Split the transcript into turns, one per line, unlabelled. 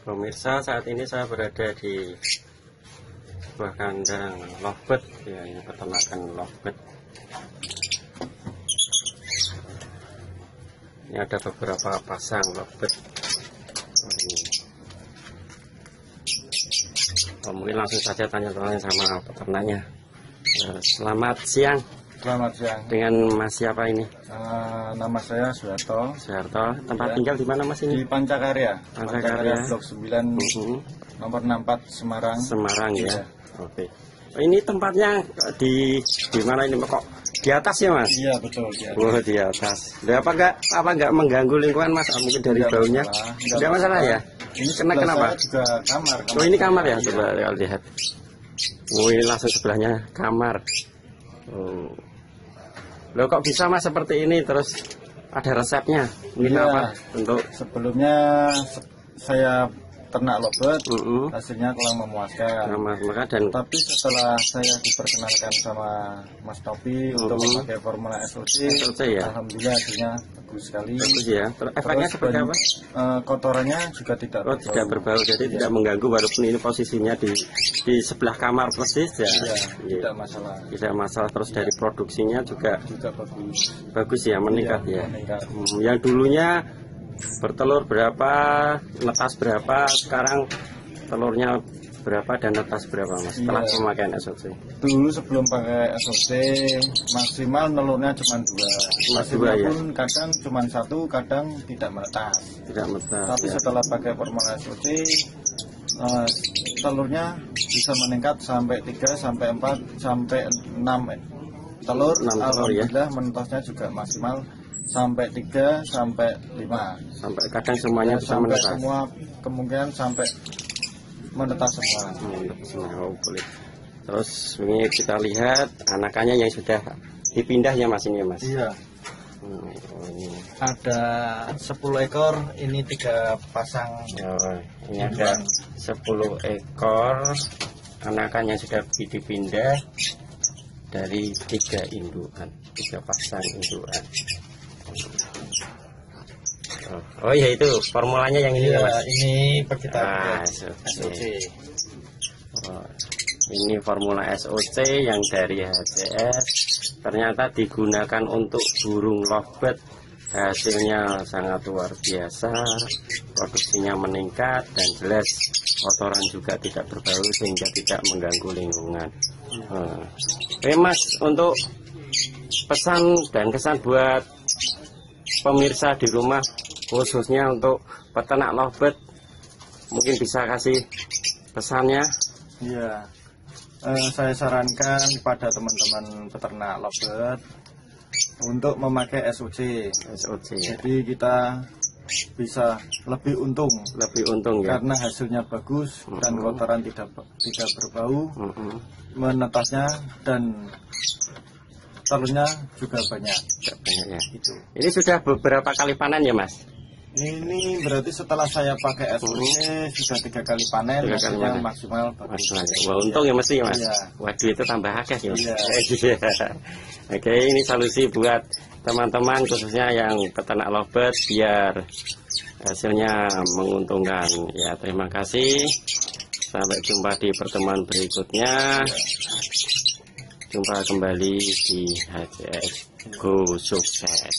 Pemirsa, saat ini saya berada di sebuah kandang lovebird, ya, ini peternakan lovebird. Ini ada beberapa pasang lovebird. Mungkin langsung saja tanya-tanya sama peternaknya. Selamat siang.
Selamat siang.
Dengan Mas siapa ini?
Nama saya Suharto.
Suharto. Tempat
Ya.
tinggal di mana Mas ini?
Di Pancakarya.
Pancakarya
Blok 9, nomor 64 Semarang.
Semarang ya.
Ya.
Oke. Ini tempatnya di mana ini kok? Di atas ya Mas?
Iya betul. Ya.
Oh, di atas. Udah apa enggak mengganggu lingkungan Mas? Mungkin dari
Tidak
baunya.
masalah.
Tidak masalah ya?
Ini
Kenapa?
saya juga kamar.
Oh, ini kamar ya?
Iya.
Coba lihat. Oh, ini langsung sebelahnya kamar. Oh. Loh, kok bisa Mas seperti ini? Terus ada resepnya? Mungkin
Iya.
apa? Untuk
Sebelumnya saya ternak lovebird, hasilnya kurang memuaskan.
maka dan
Tapi setelah saya diperkenalkan sama Mas Topi untuk memakai formula SOC,
ya.
alhamdulillah hasilnya bagus sekali.
Bagus ya. Terus efeknya seperti apa?
Kotorannya juga tidak
Oh, tidak berbau, jadi tidak mengganggu walaupun ini posisinya di sebelah kamar persis ya.
Iya,
Iya.
tidak masalah.
Tidak masalah. Terus dari produksinya juga
Bagus.
bagus ya, meningkat
Iya,
ya.
meningkat.
Yang dulunya bertelur berapa, netas berapa, sekarang telurnya berapa dan netas berapa Mas setelah
Iya.
pemakaian SOC?
Dulu sebelum pakai SOC maksimal telurnya cuma 2.
Dua, ya?
Pun kadang cuma 1, kadang tidak menetas.
Tidak netas.
Tapi
Ya.
setelah pakai formula SOC telurnya bisa meningkat sampai 3 sampai 4 sampai 6 telur.
6 telur ya.
Alhamdulillah menetasnya juga maksimal sampai 3 sampai 5.
Sampai kadang semuanya bisa
Sampai
menetas.
semua kemungkinan sampai menetas semua.
Oh, boleh. Terus ini kita lihat anakannya yang sudah dipindah ya Mas ini ya Mas.
Iya.
Oh, ini.
Ada 10 ekor, ini 3 pasang.
Oh, ini ada 10 ekor anakan yang sudah dipindah dari 3 indukan, 3 pasang indukan. Oh ya, itu formulanya yang ini ya Mas.
Ini kita
SOC. Oh, ini formula SOC yang dari HCS ternyata digunakan untuk burung lovebird. Hasilnya sangat luar biasa, produksinya meningkat dan jelas kotoran juga tidak berbau sehingga tidak mengganggu lingkungan. Oke Mas, untuk pesan dan kesan buat pemirsa di rumah, khususnya untuk peternak lovebird, mungkin bisa kasih pesannya.
Iya, saya sarankan kepada teman-teman peternak lovebird untuk memakai SOC. Jadi kita bisa lebih untung
ya,
karena hasilnya bagus dan kotoran tidak berbau, menetasnya dan telurnya juga banyak
ya.
gitu.
Ini sudah beberapa kali panen ya Mas?
Ini berarti setelah saya pakai SOC sudah 3 kali panen, hasilnya maksimal bagus.
Wah, untung ya mesti Mas.
Iya.
Waduh, itu tambah akeh ya.
Iya.
Oke, ini solusi buat teman-teman khususnya yang peternak lovebird biar hasilnya menguntungkan. Ya, terima kasih. Sampai jumpa di pertemuan berikutnya. Jumpa kembali di HCS. Go sukses.